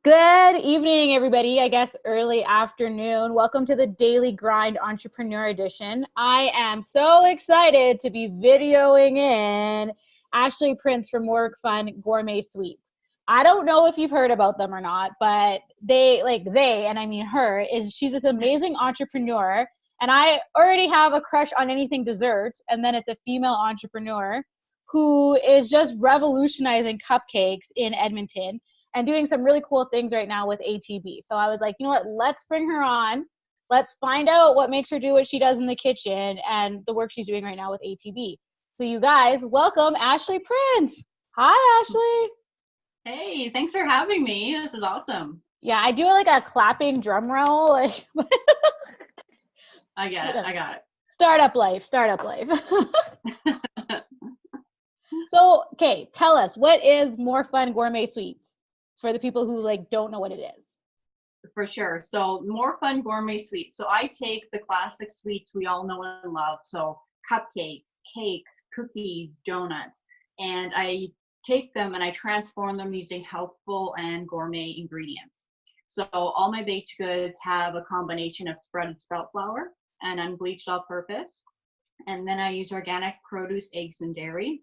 Good evening, everybody. I guess early afternoon. Welcome to the Daily Grind Entrepreneur Edition. I am so excited to be videoing in Ashley Prince from More Fun Gourmet Sweets. I don't know if you've heard about them or not, but and I mean her, she's this amazing entrepreneur. And I already have a crush on anything dessert. And then it's a female entrepreneur who is just revolutionizing cupcakes in Edmonton and doing some really cool things right now with ATB. So I was like, you know what, let's bring her on. Let's find out what makes her do what she does in the kitchen and the work she's doing right now with ATB. So you guys, welcome Ashley Prince. Hi, Ashley. Hey, thanks for having me. This is awesome. Yeah, I do like a clapping drum roll. I get it. I got it. Startup life. So, okay, tell us, what is More Fun Gourmet Sweets for the people who don't know what it is? For sure. So More Fun Gourmet Sweets. So I take the classic sweets we all know and love. So cupcakes, cakes, cookies, donuts, and I take them and I transform them using healthful and gourmet ingredients. So all my baked goods have a combination of spreaded spelt flour and unbleached all-purpose. And then I use organic produce, eggs, and dairy,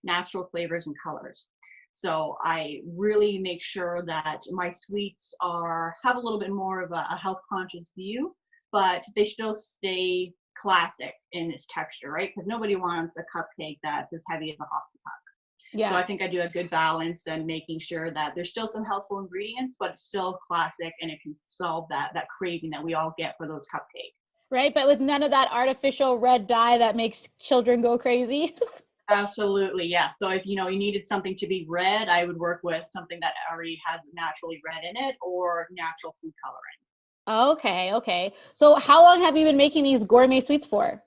natural flavors and colors. So I really make sure that my sweets have a little bit more of a health conscious view, but they still stay classic in this texture, right? Because nobody wants a cupcake that's as heavy as a hockey puck. Yeah. So I think I do a good balance and making sure that there's still some healthful ingredients, but it's still classic and it can solve that craving that we all get for those cupcakes. Right, but with none of that artificial red dye that makes children go crazy. Absolutely, yes. So if you needed something to be red, I would work with something that already has naturally red in it or natural food coloring. Okay. So how long have you been making these gourmet sweets for?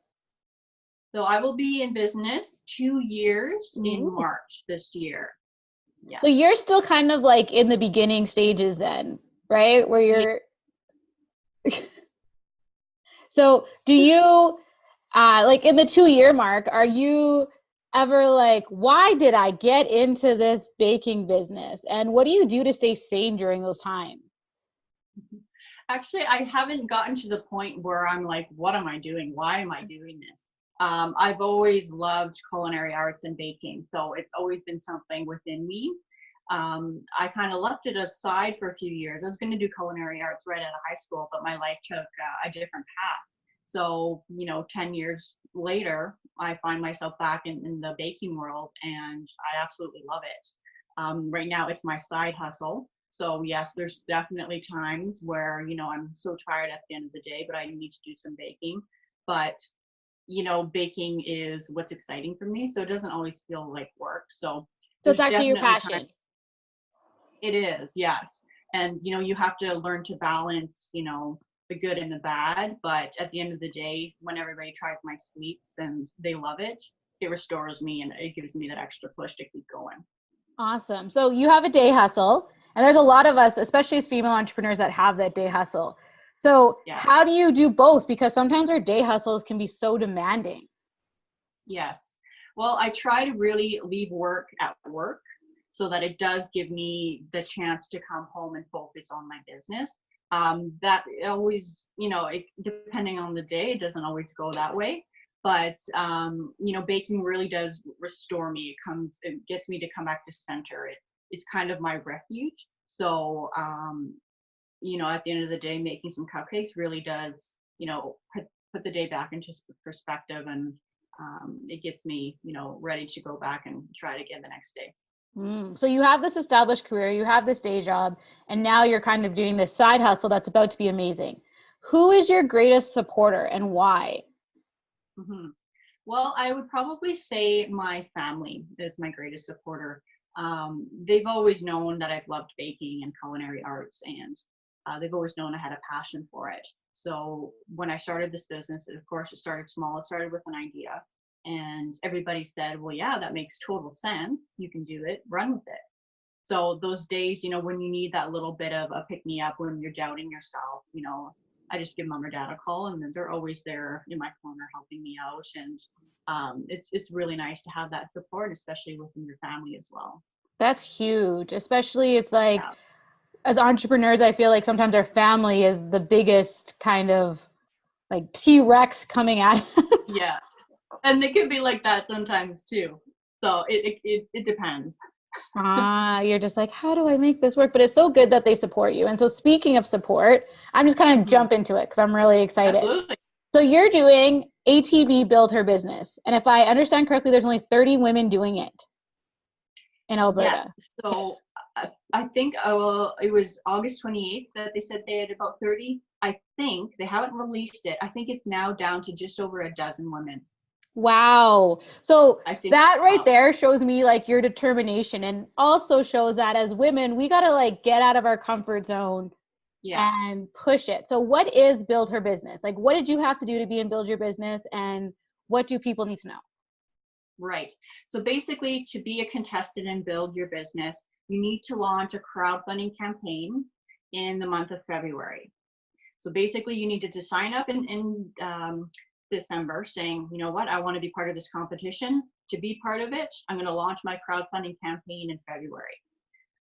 So I will be in business 2 years in March this year. Yeah. So you're still kind of like in the beginning stages then, right? Where you're So do you in the 2-year mark, are you ever like, why did I get into this baking business? And what do you do to stay sane during those times? Actually, I haven't gotten to the point where I'm like, what am I doing? Why am I doing this? I've always loved culinary arts and baking, so it's always been something within me. I kind of left it aside for a few years. I was going to do culinary arts right out of high school, but my life took a different path. So, 10 years later, I find myself back in the baking world and I absolutely love it. Right now, it's my side hustle. So yes, there's definitely times where, I'm so tired at the end of the day, but I need to do some baking. But, baking is what's exciting for me. So it doesn't always feel like work. So it's actually your passion. It is, yes. And, you have to learn to balance, the good and the bad. But at the end of the day, when everybody tries my sweets and they love it, it restores me and it gives me that extra push to keep going. Awesome. So you have a day hustle, and there's a lot of us, especially as female entrepreneurs, that have that day hustle. So how do you do both? Because sometimes our day hustles can be so demanding. Yes. Well, I try to really leave work at work so that it does give me the chance to come home and focus on my business. That always, depending on the day, it doesn't always go that way. But, baking really does restore me. It gets me to come back to center. It's kind of my refuge. So, at the end of the day, making some cupcakes really does, put the day back into perspective, and it gets me, ready to go back and try it again the next day. So you have this established career, you have this day job, and now you're kind of doing this side hustle that's about to be amazing. Who is your greatest supporter and why? Mm-hmm. Well, I would probably say my family is my greatest supporter. They've always known that I've loved baking and culinary arts, and they've always known I had a passion for it. So when I started this business, of course, it started small. It started with an idea. And everybody said, well, yeah, that makes total sense. You can do it, run with it. So those days, when you need that little bit of a pick me up, when you're doubting yourself, I just give mom or dad a call, and then they're always there in my corner helping me out. And it's really nice to have that support, especially within your family as well. That's huge. Especially it's like as entrepreneurs, I feel like sometimes our family is the biggest kind of like T-Rex coming at us. Yeah. And they could be like that sometimes too. So it depends. You're just like, how do I make this work? But it's so good that they support you. And so speaking of support, I'm just kind of Mhm. jump into it because I'm really excited. Absolutely. So you're doing ATV Build Her Business. And if I understand correctly, there's only 30 women doing it in Alberta. Yes. So I think it was August 28th that they said they had about 30. I think they haven't released it. I think it's now down to just over a dozen women. Wow. So I think that right up. there shows me like your determination and also shows that as women, we got to like get out of our comfort zone Yeah. and push it. So what is Build Her Business? Like what did you have to do to be in Build Your Business and what do people need to know? Right. So basically, to be a contestant and build your business, you need to launch a crowdfunding campaign in the month of February. So basically, you needed to sign up in December saying, you know what, I want to be part of this competition. To be part of it, I'm going to launch my crowdfunding campaign in February.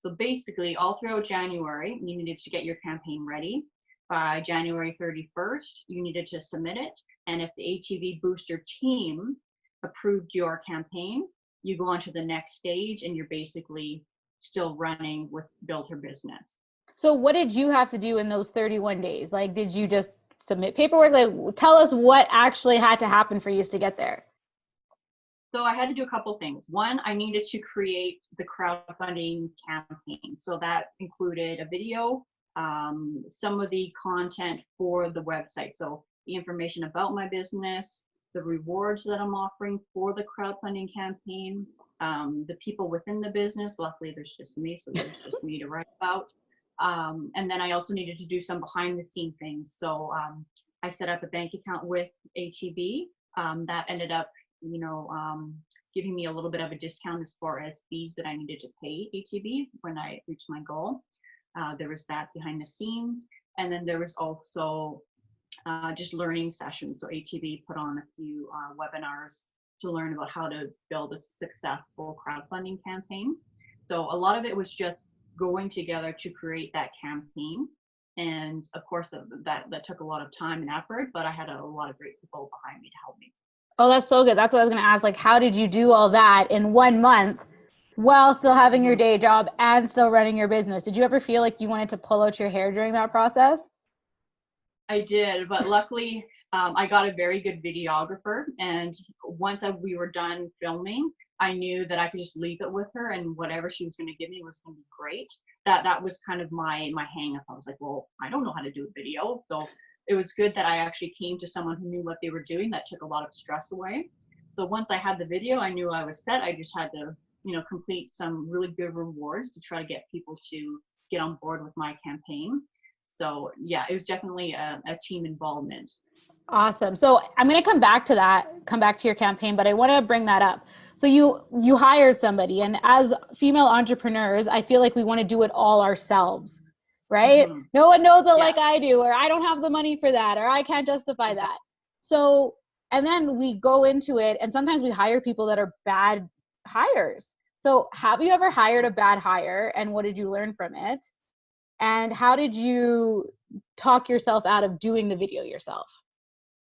So basically, all throughout January, you needed to get your campaign ready. By January 31st, you needed to submit it. And if the ATV Booster team approved your campaign, you go on to the next stage and you're basically still running with Build Her Business. So what did you have to do in those 31 days? Like did you just submit paperwork? Like tell us what actually had to happen for you to get there. So I had to do a couple things. One, I needed to create the crowdfunding campaign. So that included a video, some of the content for the website. So the information about my business, the rewards that I'm offering for the crowdfunding campaign, the people within the business. Luckily, there's just me, so there's just me to write about. And then I also needed to do some behind the scene things. So I set up a bank account with ATB. That ended up giving me a little bit of a discount as far as fees that I needed to pay ATB when I reached my goal. There was that behind the scenes. And then there was also just learning sessions. So ATB put on a few webinars to learn about how to build a successful crowdfunding campaign. So a lot of it was just going together to create that campaign. And of course, that took a lot of time and effort, but I had a lot of great people behind me to help me. Oh, that's so good. That's what I was going to ask. Like, how did you do all that in 1 month while still having your day job and still running your business? Did you ever feel like you wanted to pull out your hair during that process? I did, but luckily I got a very good videographer. And once we were done filming, I knew that I could just leave it with her, and whatever she was going to give me was going to be great. That was kind of my hang up. I was like, well, I don't know how to do a video, so it was good that I actually came to someone who knew what they were doing. That took a lot of stress away. So once I had the video, I knew I was set. I just had to, complete some really good rewards to try to get people to get on board with my campaign. So yeah, it was definitely a team involvement. Awesome. So I'm going to come back to that, come back to your campaign, but I want to bring that up. So you hired somebody, and as female entrepreneurs, I feel like we want to do it all ourselves, right? Mm-hmm. No one knows it Yeah, like I do, or I don't have the money for that, or I can't justify exactly. that. So, and then we go into it, and sometimes we hire people that are bad hires. So, have you ever hired a bad hire, and what did you learn from it? And how did you talk yourself out of doing the video yourself?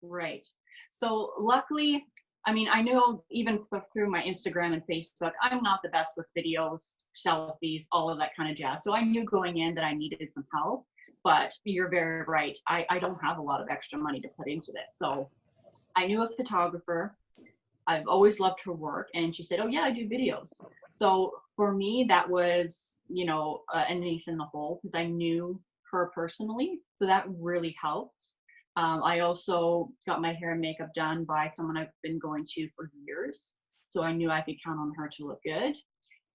Right. So luckily, I mean, I know even through my Instagram and Facebook, I'm not the best with videos, selfies, all of that kind of jazz. So I knew going in that I needed some help, but you're very right. I don't have a lot of extra money to put into this. So I knew a photographer. I've always loved her work. And she said, oh, yeah, I do videos. So for me, that was, an ace in the hole because I knew her personally. So that really helped. I also got my hair and makeup done by someone I've been going to for years. So I knew I could count on her to look good.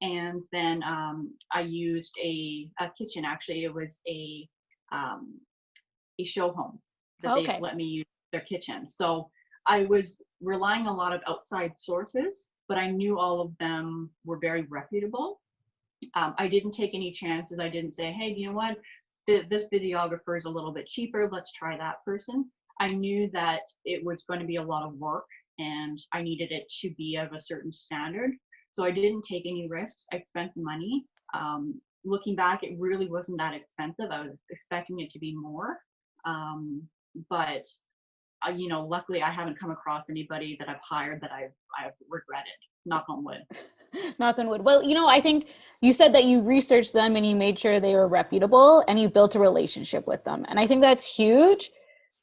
And then I used a kitchen. Actually, it was a show home that they Okay. let me use their kitchen. So I was relying a lot of outside sources, but I knew all of them were very reputable. I didn't take any chances. I didn't say, hey, you know what? This videographer is a little bit cheaper. Let's try that person. I knew that it was going to be a lot of work and I needed it to be of a certain standard. So I didn't take any risks. I spent the money. looking back, it really wasn't that expensive. I was expecting it to be more. But luckily I haven't come across anybody that I've hired that I've regretted. Knock on wood. Knock on wood. Well, I think you said that you researched them and you made sure they were reputable and you built a relationship with them. And I think that's huge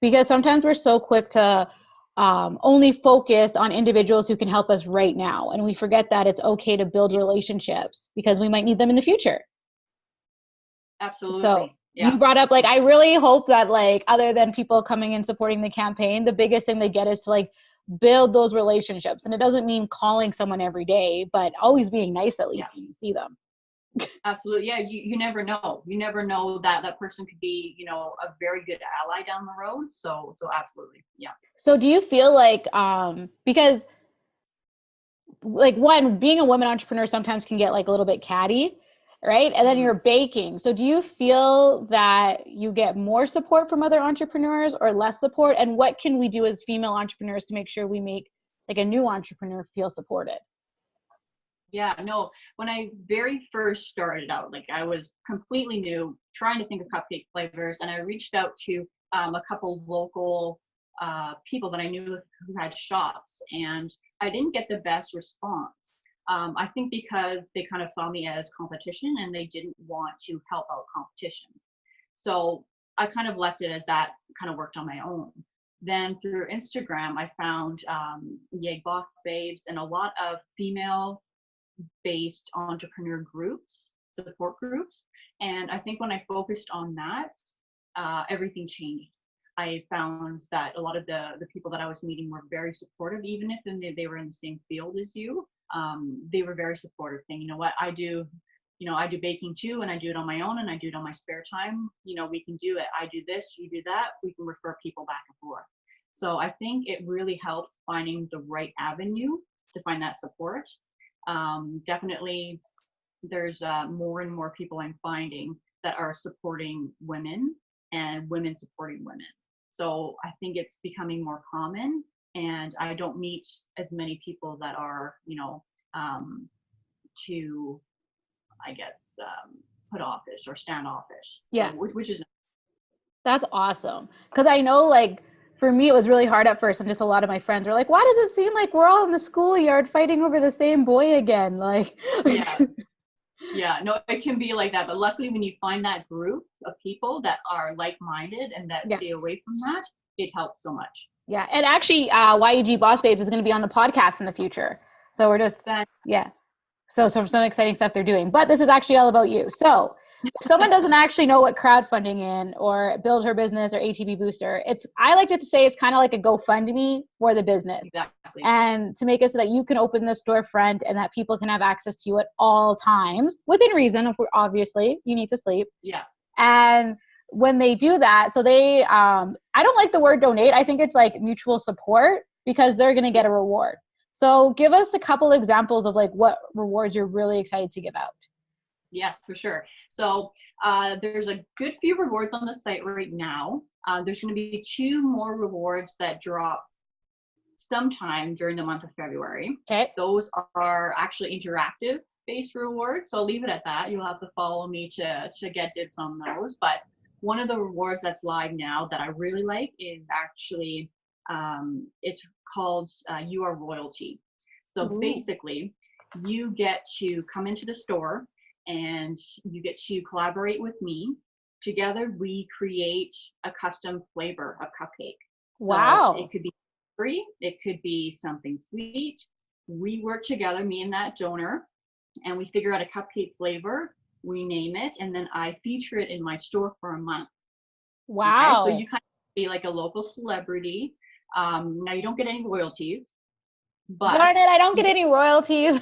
because sometimes we're so quick to only focus on individuals who can help us right now. And we forget that it's okay to build relationships because we might need them in the future. Absolutely. So yeah. You brought up, like, I really hope that, like, other than people coming and supporting the campaign, the biggest thing they get is to, like, build those relationships. And it doesn't mean calling someone every day, but always being nice at least when you see them. Absolutely. Yeah. You never know. You never know that person could be, a very good ally down the road. So absolutely. Yeah. So do you feel like, because like being a woman entrepreneur sometimes can get like a little bit catty, right? And then you're baking. So do you feel that you get more support from other entrepreneurs or less support? And what can we do as female entrepreneurs to make sure we make like a new entrepreneur feel supported? Yeah, no, when I very first started out, like I was completely new, trying to think of cupcake flavors, and I reached out to a couple local people that I knew who had shops, and I didn't get the best response. I think because they kind of saw me as competition and they didn't want to help out competition. So I kind of left it as that, kind of worked on my own. Then through Instagram, I found Yeg Boss Babes and a lot of female based entrepreneur groups, support groups. And I think when I focused on that, everything changed. I found that a lot of the people that I was meeting were very supportive, even if they were in the same field as you. They were very supportive, saying, you know what, I do baking too, and I do it on my own, and I do it on my spare time. We can do it. I do this, you do that. We can refer people back and forth. So I think it really helped finding the right avenue to find that support. Definitely, there's more and more people I'm finding that are supporting women and women supporting women. So I think it's becoming more common, and I don't meet as many people that are, to, I guess, put offish or standoffish. Yeah. So, which is. That's awesome. Because I know, like, for me, it was really hard at first. And just a lot of my friends were like, why does it seem like we're all in the schoolyard fighting over the same boy again? Like, yeah, no, it can be like that. But luckily, when you find that group of people that are like-minded and that stay away from that, it helps so much. Yeah. And actually, YEG Boss Babes is going to be on the podcast in the future. So we're just, So some exciting stuff they're doing. But this is actually all about you. So if someone doesn't actually know what crowdfunding is or build her business or ATB booster, I like to say it's kind of like a GoFundMe for the business. Exactly. And to make it so that you can open the storefront and that people can have access to you at all times within reason. Obviously, you need to sleep. Yeah. And when they do that, so they, I don't like the word donate. I think it's like mutual support because they're going to get a reward. So give us a couple examples of like what rewards you're really excited to give out. Yes, for sure. So there's a good few rewards on the site right now. There's going to be 2 more rewards that drop sometime during the month of February. Okay. Those are actually interactive based rewards. So I'll leave it at that. You'll have to follow me to get dibs on those. But one of the rewards that's live now that I really like is actually, it's called You Are Royalty. So basically, you get to come into the store and you get to collaborate with me. Together, we create a custom flavor of cupcake. Wow. So it could be free, it could be something sweet. We work together, me and that donor, and we figure out a cupcake flavor, we name it, and then I feature it in my store for a month. Wow. Okay? So you kind of be like a local celebrity. Now you don't get any royalties. But darn it, I don't get any royalties.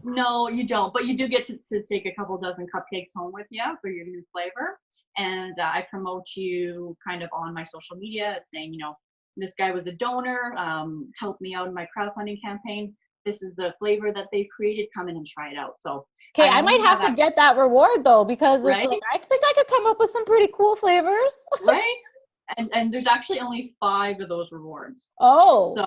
No, you don't. But you do get to take a couple dozen cupcakes home with you for your new flavor. And I promote you kind of on my social media, saying, this guy was a donor, helped me out in my crowdfunding campaign. This is the flavor that they've created. Come in and try it out. So okay, I might have to get that reward though, because it's like, I think I could come up with some pretty cool flavors. Right? And there's actually only 5 of those rewards. Oh. So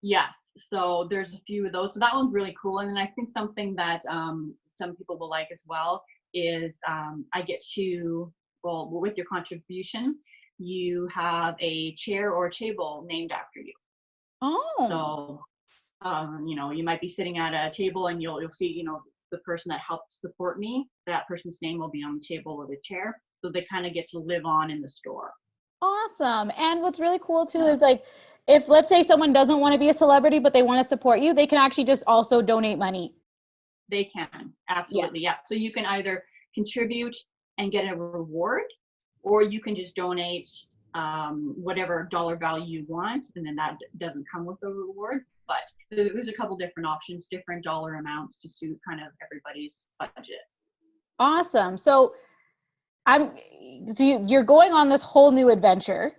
yes, so there's a few of those. So that one's really cool. And then I think something that some people will like as well is I get to, well, with your contribution, you have a chair or a table named after you. Oh. So, you might be sitting at a table and you'll see, the person that helped support me, that person's name will be on the table or the chair. So they kind of get to live on in the store. Awesome. And what's really cool too is like, if let's say someone doesn't want to be a celebrity, but they want to support you, they can actually just also donate money. They can, absolutely, yeah. So you can either contribute and get a reward, or you can just donate whatever dollar value you want, and then that doesn't come with a reward. But there's a couple different options, different dollar amounts to suit kind of everybody's budget. Awesome. So you're going on this whole new adventure.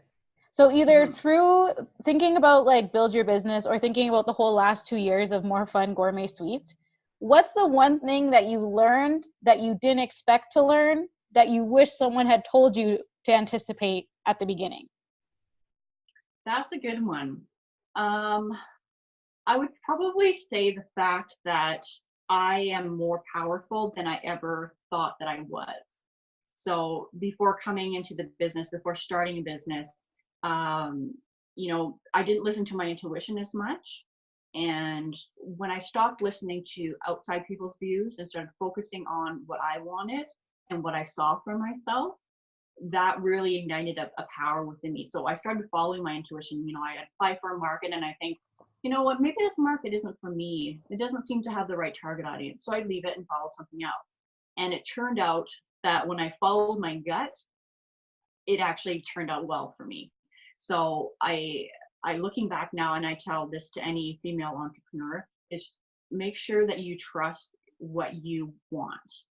So either through thinking about like build your business or thinking about the whole last 2 years of More Fun Gourmet Sweets, what's the one thing that you learned that you didn't expect to learn that you wish someone had told you to anticipate at the beginning? That's a good one. I would probably say the fact that I am more powerful than I ever thought that I was. So before coming into the business, before starting a business, I didn't listen to my intuition as much. And when I stopped listening to outside people's views and started focusing on what I wanted and what I saw for myself, that really ignited a power within me. So I started following my intuition. I apply for a market and I think, you know what, maybe this market isn't for me. It doesn't seem to have the right target audience. So I leave it and follow something else. And it turned out that when I followed my gut, it actually turned out well for me. So I looking back now, and I tell this to any female entrepreneur, is make sure that you trust what you want.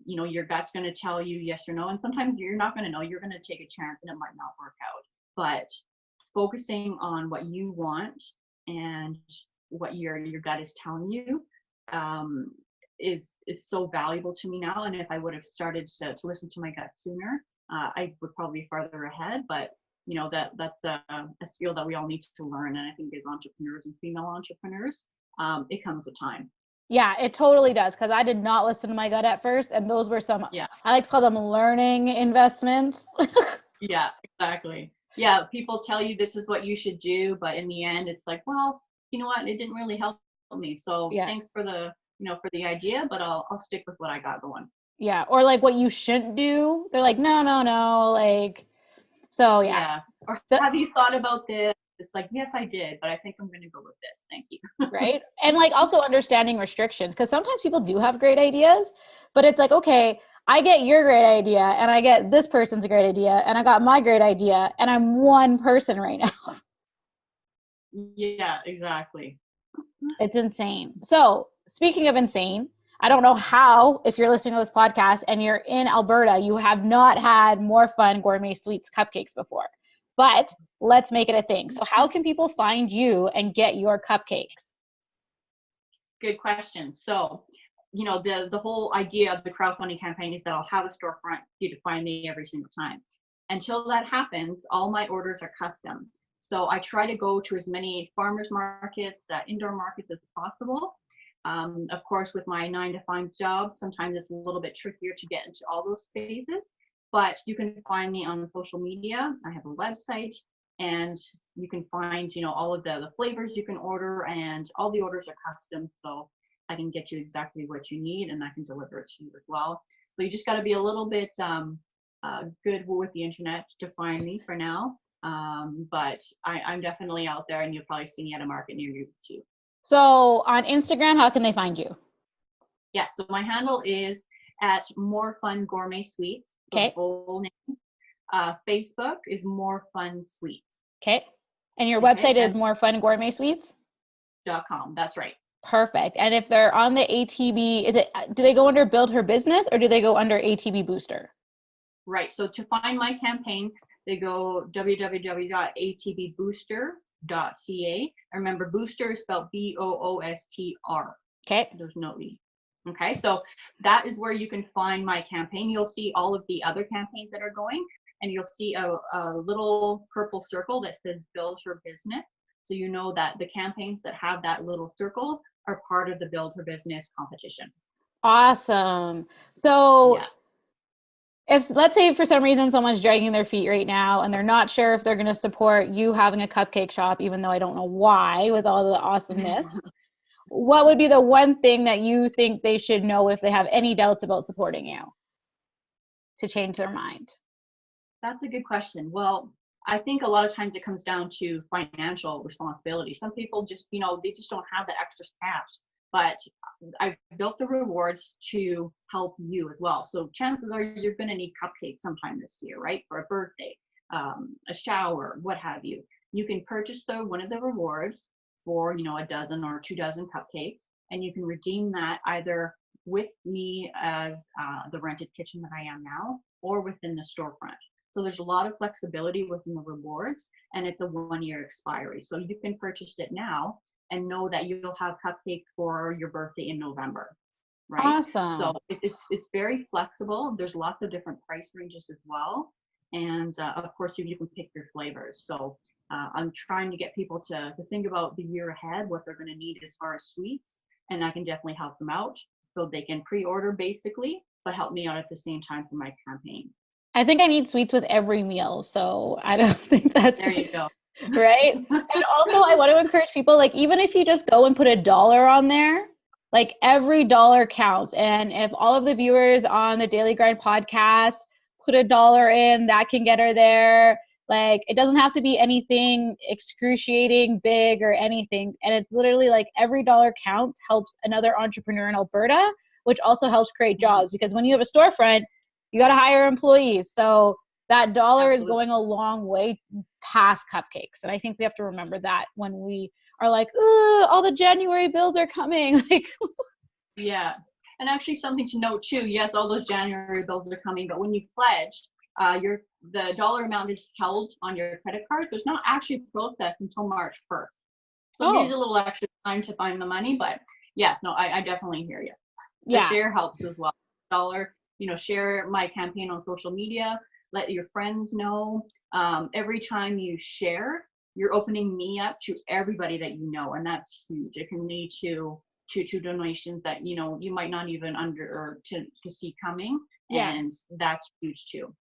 Your gut's going to tell you yes or no, and sometimes you're not going to know. You're going to take a chance and it might not work out. But focusing on what you want and what your gut is telling you is so valuable to me now. And if I would have started to listen to my gut sooner, I would probably be farther ahead. But that's a skill that we all need to learn. And I think as entrepreneurs and female entrepreneurs, it comes with time. Yeah, it totally does. Because I did not listen to my gut at first. And those were I like to call them learning investments. Yeah, exactly. Yeah, people tell you this is what you should do. But in the end, it's like, well, you know what? It didn't really help me. So thanks for the, for the idea, but I'll stick with what I got going. Yeah. Or like what you shouldn't do. They're like, no. Like, so yeah. Yeah. Or have you thought about this? It's like, yes, I did, but I think I'm going to go with this. Thank you. Right. And like also understanding restrictions, because sometimes people do have great ideas, but it's like, okay, I get your great idea and I get this person's great idea and I got my great idea and I'm one person right now. Yeah, exactly. It's insane. So speaking of insane, I don't know how, if you're listening to this podcast and you're in Alberta, you have not had More Fun Gourmet Sweets cupcakes before, but let's make it a thing. So how can people find you and get your cupcakes? Good question. So, the whole idea of the crowdfunding campaign is that I'll have a storefront for you to find me every single time. Until that happens, all my orders are custom. So I try to go to as many farmers markets, indoor markets as possible. Of course, with my 9-to-5 job, sometimes it's a little bit trickier to get into all those spaces, but you can find me on social media. I have a website, and you can find, all of the flavors you can order, and all the orders are custom. So I can get you exactly what you need, and I can deliver it to you as well. So you just got to be a little bit good with the internet to find me for now. But I'm definitely out there, and you'll probably see me at a market near you too. So on Instagram, how can they find you? Yes, so my handle is at More Fun Gourmet Sweets. Okay. Full name. Facebook is More Fun Sweets. Okay. And your website is More Fun Gourmet Sweets.com. That's right. Perfect. And if they're on the ATB, do they go under Build Her Business or do they go under ATB Booster? Right. So to find my campaign, they go www.atbbooster.ca. Remember, booster is spelled BOOSTR. Okay. There's no E. Okay, so that is where you can find my campaign. You'll see all of the other campaigns that are going, and you'll see a little purple circle that says Build Her Business. So you know that the campaigns that have that little circle are part of the Build Her Business competition. Awesome. So Yes. if let's say for some reason someone's dragging their feet right now and they're not sure if they're going to support you having a cupcake shop, even though I don't know why with all the awesomeness, what would be the one thing that you think they should know if they have any doubts about supporting you to change their mind? That's a good question. Well, I think a lot of times it comes down to financial responsibility. Some people just, they just don't have the extra cash. But I've built the rewards to help you as well. So chances are you're going to need cupcakes sometime this year, right? For a birthday, a shower, what have you. You can purchase one of the rewards for, a dozen or 2 dozen cupcakes, and you can redeem that either with me as the rented kitchen that I am now, or within the storefront. So there's a lot of flexibility within the rewards, and it's a 1-year expiry. So you can purchase it now and know that you'll have cupcakes for your birthday in November, right? So Awesome. it's very flexible. There's lots of different price ranges as well, and of course you can pick your flavors. So I'm trying to get people to think about the year ahead, what they're going to need as far as sweets, and I can definitely help them out so they can pre-order basically, but help me out at the same time for my campaign. I think I need sweets with every meal, so I don't think that's There you go. right. And also, I want to encourage people, like, even if you just go and put $1 on there, like every dollar counts. And if all of the viewers on the Daily Grind podcast put $1 in, that can get her there. Like, it doesn't have to be anything excruciating, big, or anything. And it's literally like every dollar counts, helps another entrepreneur in Alberta, which also helps create jobs because when you have a storefront, you got to hire employees. So that dollar is Absolutely. going a long way past cupcakes. And I think we have to remember that when we are like, oh, all the January bills are coming. Like, Yeah. And actually something to note too, yes, all those January bills are coming, but when you pledge, the dollar amount is held on your credit card. So it's not actually processed until March 1st. So it gives oh, you a little extra time to find the money. But yes, no, I definitely hear you. The yeah, share helps as well. Dollar, share my campaign on social media, let your friends know. Every time you share, you're opening me up to everybody that you know, and that's huge. It can lead to donations that you might not even under or to see coming, yeah. and that's huge too.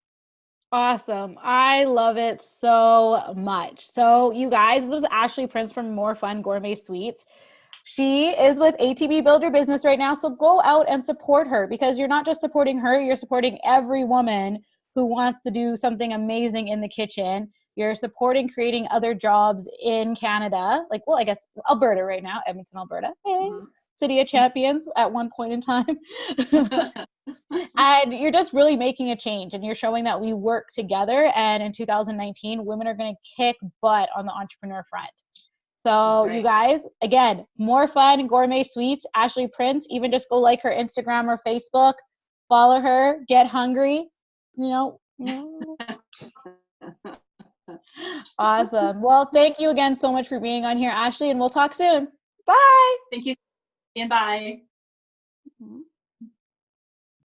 Awesome. I love it so much. So, you guys, this is Ashley Prince from More Fun Gourmet Sweets. She is with ATB Build Your Business right now. So go out and support her because you're not just supporting her, you're supporting every woman who wants to do something amazing in the kitchen. You're supporting creating other jobs in Canada, like, well, I guess Alberta right now, Edmonton, Alberta. Hey, Mhm. City of Champions at one point in time. And you're just really making a change and you're showing that we work together. And in 2019, women are going to kick butt on the entrepreneur front. That's So you right. guys, again, More Fun Gourmet Sweets, Ashley Prince, even just go like her Instagram or Facebook, follow her, get hungry, you know. Awesome. Well, thank you again so much for being on here, Ashley, and we'll talk soon. Bye. Thank you, and bye.